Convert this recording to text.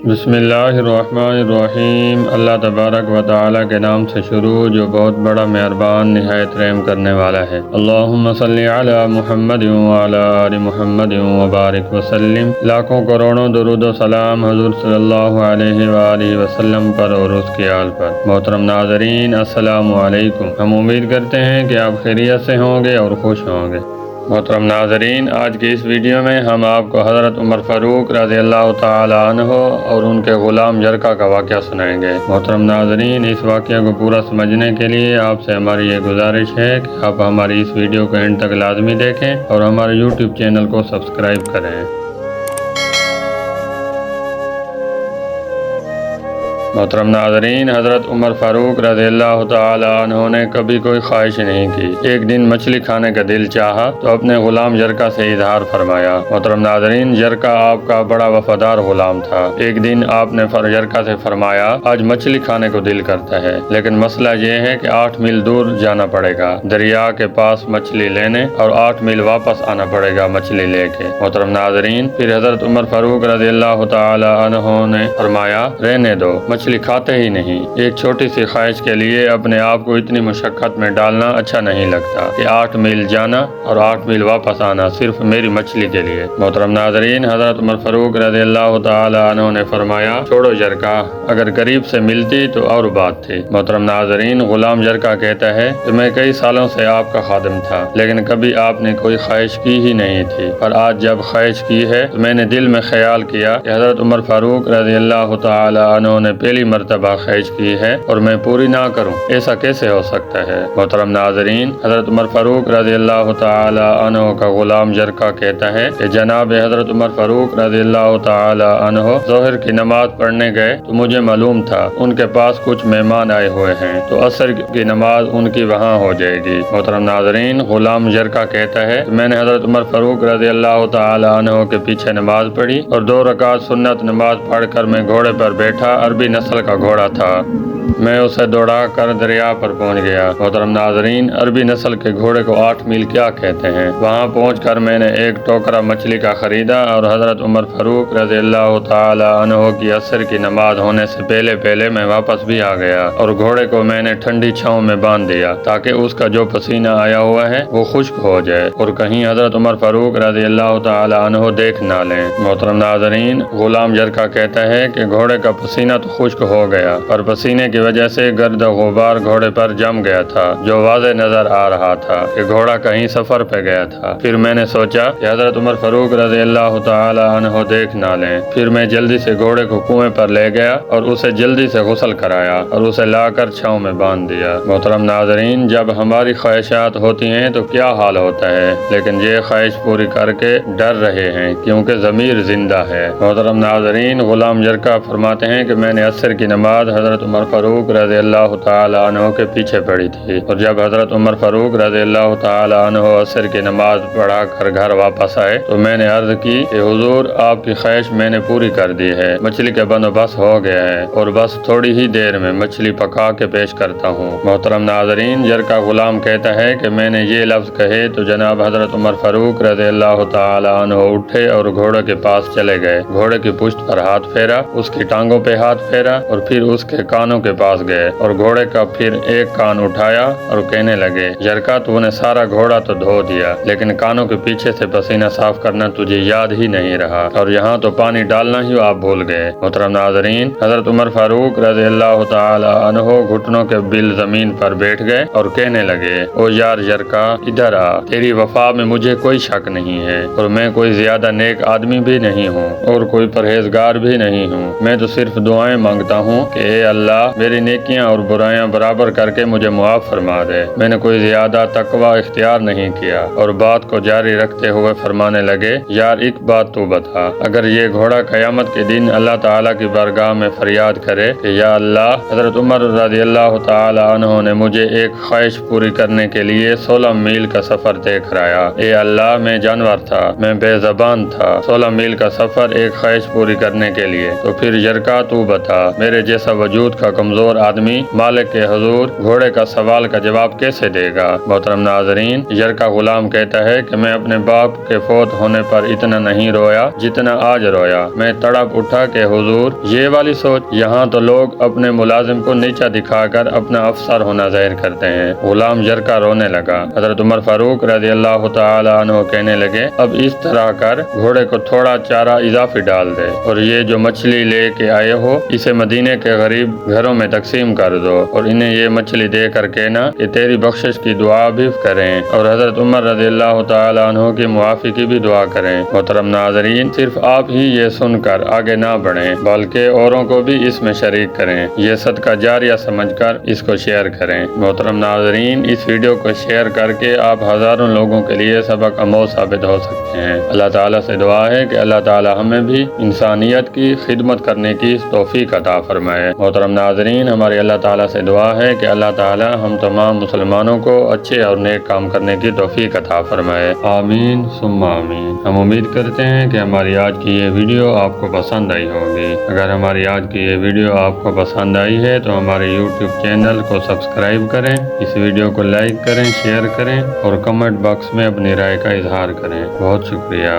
بسم اللہ الرحمن الرحیم۔ اللہ تبارک و تعالیٰ کے نام سے شروع جو بہت بڑا مہربان نہایت رحم کرنے والا ہے۔ اللہم صلی علی محمد وعلی آل محمد وبارک وسلم۔ لاکھوں کروڑوں درود و سلام حضور صلی اللہ علیہ وآلہ وسلم پر اور اس کی آل پر۔ محترم ناظرین السلام علیکم۔ ہم امید کرتے ہیں کہ آپ خیریت سے ہوں گے اور خوش ہوں گے۔ محترم ناظرین، آج کی اس ویڈیو میں ہم آپ کو حضرت عمر فاروق رضی اللہ تعالی عنہ اور ان کے غلام جرکا کا واقعہ سنائیں گے۔ محترم ناظرین، اس واقعہ کو پورا سمجھنے کے لیے آپ سے ہماری یہ گزارش ہے کہ آپ ہماری اس ویڈیو کو اینڈ تک لازمی دیکھیں اور ہمارے یوٹیوب چینل کو سبسکرائب کریں۔ محترم ناظرین، حضرت عمر فاروق رضی اللہ تعالی عنہ نے کبھی کوئی خواہش نہیں کی۔ ایک دن مچھلی کھانے کا دل چاہا تو اپنے غلام جرکا سے اظہار فرمایا۔ محترم ناظرین، جرکا آپ کا بڑا وفادار غلام تھا۔ ایک دن آپ نے جرکا سے فرمایا، آج مچھلی کھانے کو دل کرتا ہے، لیکن مسئلہ یہ ہے کہ 8 میل دور جانا پڑے گا دریا کے پاس مچھلی لینے، اور 8 میل واپس آنا پڑے گا مچھلی لے کے۔ محترم ناظرین، پھر حضرت عمر فاروق رضی اللہ تعالی عنہ نے فرمایا، رہنے دو، مچھلی کھاتے ہی نہیں۔ ایک چھوٹی سی خواہش کے لیے اپنے آپ کو اتنی مشقت میں ڈالنا اچھا نہیں لگتا کہ 8 میل جانا اور 8 میل واپس آنا صرف میری مچھلی کے لیے۔ محترم ناظرین، حضرت عمر فاروق رضی اللہ تعالی عنہ نے فرمایا، چھوڑو جرکا، اگر قریب سے ملتی تو اور بات تھی۔ محترم ناظرین، غلام جرکا کہتا ہے کہ میں کئی سالوں سے آپ کا خادم تھا، لیکن کبھی آپ نے کوئی خواہش کی ہی نہیں تھی، پر آج جب خواہش کی ہے تو میں نے دل میں خیال کیا کہ حضرت عمر فاروق رضی اللہ تعالی عنہ نے پہلی مرتبہ خواہش کی ہے اور میں پوری نہ کروں، ایسا کیسے ہو سکتا ہے؟ محترم ناظرین، حضرت عمر فاروق رضی اللہ تعالی عنہ کا غلام جرکا کہتا ہے کہ جناب حضرت عمر فاروق رضی اللہ تعالی عنہ ظہر کی نماز پڑھنے گئے تو مجھے معلوم تھا ان کے پاس کچھ مہمان آئے ہوئے ہیں، تو عصر کی نماز ان کی وہاں ہو جائے گی۔ محترم ناظرین، غلام جرکا کہتا ہے کہ میں نے حضرت عمر فاروق رضی اللہ تعالی عنہ کے پیچھے نماز پڑھی اور 2 رکعت سنت نماز پڑھ کر میں گھوڑے پر بیٹھا، عربی نسل کا گھوڑا تھا، میں اسے دوڑا کر دریا پر پہنچ گیا۔ محترم ناظرین، عربی نسل کے گھوڑے کو 8 میل کیا کہتے ہیں؟ وہاں پہنچ کر میں نے ایک ٹوکرا مچھلی کا خریدا اور حضرت عمر فاروق رضی اللہ تعالی عنہ کی عصر کی نماز ہونے سے پہلے میں واپس بھی آ گیا، اور گھوڑے کو میں نے ٹھنڈی چھاؤں میں باندھ دیا تاکہ اس کا جو پسینہ آیا ہوا ہے وہ خشک ہو جائے اور کہیں حضرت عمر فاروق رضی اللہ تعالی عنہ دیکھ نہ لیں۔ محترم ناظرین، غلام جرکا کہتا ہے کہ گھوڑے کا پسینہ تو خشک ہو گیا، پر پسینے کی وجہ سے گرد و غبار گھوڑے پر جم گیا تھا، جو واضح نظر آ رہا تھا کہ گھوڑا کہیں سفر پہ گیا تھا۔ پھر میں نے سوچا کہ حضرت عمر فاروق رضی اللہ تعالی عنہ دیکھ نہ لیں، پھر میں جلدی سے گھوڑے کو کنویں پر لے گیا اور اسے جلدی سے غسل کرایا اور اسے لا کر چھاؤں میں باندھ دیا۔ محترم ناظرین، جب ہماری خواہشات ہوتی ہیں تو کیا حال ہوتا ہے، لیکن یہ خواہش پوری کر کے ڈر رہے ہیں کیونکہ ضمیر زندہ ہے۔ محترم ناظرین، غلام جرکا فرماتے ہیں کہ میں نے عصر کی نماز حضرت عمر فاروق رضی اللہ تعالی عنہ کے پیچھے پڑھی تھی، اور جب حضرت عمر فاروق رضی اللہ تعالی عنہ عصر کی نماز پڑھا کر گھر واپس آئے تو میں نے عرض کی کہ حضور، آپ کی خواہش میں نے پوری کر دی ہے، مچھلی کا بندوبست ہو گیا ہے اور بس تھوڑی ہی دیر میں مچھلی پکا کے پیش کرتا ہوں۔ محترم ناظرین، جرکا غلام کہتا ہے کہ میں نے یہ لفظ کہے تو جناب حضرت عمر فاروق رضی اللہ تعالی عنہ اٹھے اور گھوڑے کے پاس چلے گئے، گھوڑے کی پشت پر ہاتھ پھیرا، اس کی ٹانگوں پہ ہاتھ پھیرا اور پھر اس کے کانوں کے پاس گئے اور گھوڑے کا پھر ایک کان اٹھایا اور کہنے لگے، جرکا، تو نے سارا گھوڑا تو دھو دیا، لیکن کانوں کے پیچھے سے پسینہ صاف کرنا تجھے یاد ہی نہیں رہا، اور یہاں تو پانی ڈالنا ہی آپ بھول گئے۔ محترم ناظرین، حضرت عمر فاروق رضی اللہ تعالی عنہ گھٹنوں کے بل زمین پر بیٹھ گئے اور کہنے لگے، او یار جرکا، ادھر آ، تیری وفا میں مجھے کوئی شک نہیں ہے، اور میں کوئی زیادہ نیک آدمی بھی نہیں ہوں اور کوئی پرہیزگار بھی نہیں ہوں، میں تو صرف دعائیں مانگتا ہوں کہ اے اللہ، میری نیکیاں اور برائیاں برابر کر کے مجھے معاف فرما دے۔ میں نے کوئی زیادہ تقوی اختیار نہیں کیا، اور بات کو جاری رکھتے ہوئے فرمانے لگے، یار ایک بات تو بتا، اگر یہ گھوڑا قیامت کے دن اللہ تعالیٰ کی بارگاہ میں فریاد کرے کہ یا اللہ، حضرت عمر رضی اللہ تعالی عنہ نے مجھے ایک خواہش پوری کرنے کے لیے 16 میل کا سفر طے کرایا، اے اللہ، میں جانور تھا، میں بے زبان تھا، 16 میل کا سفر ایک خواہش پوری کرنے کے لیے، تو پھر جرکا تو بتا، میرے جیسا وجود کا کمزور آدمی مالک کے حضور گھوڑے کا سوال کا جواب کیسے دے گا؟ محترم ناظرین، یجر کا غلام کہتا ہے کہ میں اپنے باپ کے فوت ہونے پر اتنا نہیں رویا جتنا آج رویا۔ میں تڑپ اٹھا کہ حضور یہ والی سوچ، یہاں تو لوگ اپنے ملازم کو نیچا دکھا کر اپنا افسر ہونا ظاہر کرتے ہیں۔ غلام جرکا رونے لگا۔ حضرت عمر فاروق رضی اللہ تعالی عنہ کہنے لگے، اب اس طرح کر گھوڑے کو تھوڑا چارہ اضافی ڈال دے، اور یہ جو مچھلی لے کے آئے ہو اسے مدینے کے غریب گھروں میں تقسیم کر دو، اور انہیں یہ مچھلی دے کر کہنا کہ تیری بخشش کی دعا بھی کریں، اور حضرت عمر رضی اللہ تعالی عنہ کی معافی کی بھی دعا کریں۔ محترم ناظرین، صرف آپ ہی یہ سن کر آگے نہ بڑھیں بلکہ اوروں کو بھی اس میں شریک کریں۔ یہ صدقہ جاریہ سمجھ کر اس کو شیئر کریں۔ محترم ناظرین، اس ویڈیو کو شیئر کر کے آپ ہزاروں لوگوں کے لیے سبق آموز ثابت ہو سکتے ہیں۔ اللہ تعالیٰ سے دعا ہے کہ اللہ تعالیٰ ہمیں بھی انسانیت کی خدمت کرنے کی توفیق عطا فرمائے۔ محترم ناظرین، ہماری اللہ تعالیٰ سے دعا ہے کہ اللہ تعالیٰ ہم تمام مسلمانوں کو اچھے اور نیک کام کرنے کی توفیق عطا فرمائے۔ آمین ثم آمین۔ ہم امید کرتے ہیں کہ ہماری آج کی یہ ویڈیو آپ کو پسند آئی ہوگی۔ اگر ہماری آج کی یہ ویڈیو آپ کو پسند آئی ہے تو ہمارے YouTube چینل کو سبسکرائب کریں، اس ویڈیو کو لائک کریں، شیئر کریں اور کمنٹ باکس میں اپنی رائے کا اظہار کریں۔ بہت شکریہ۔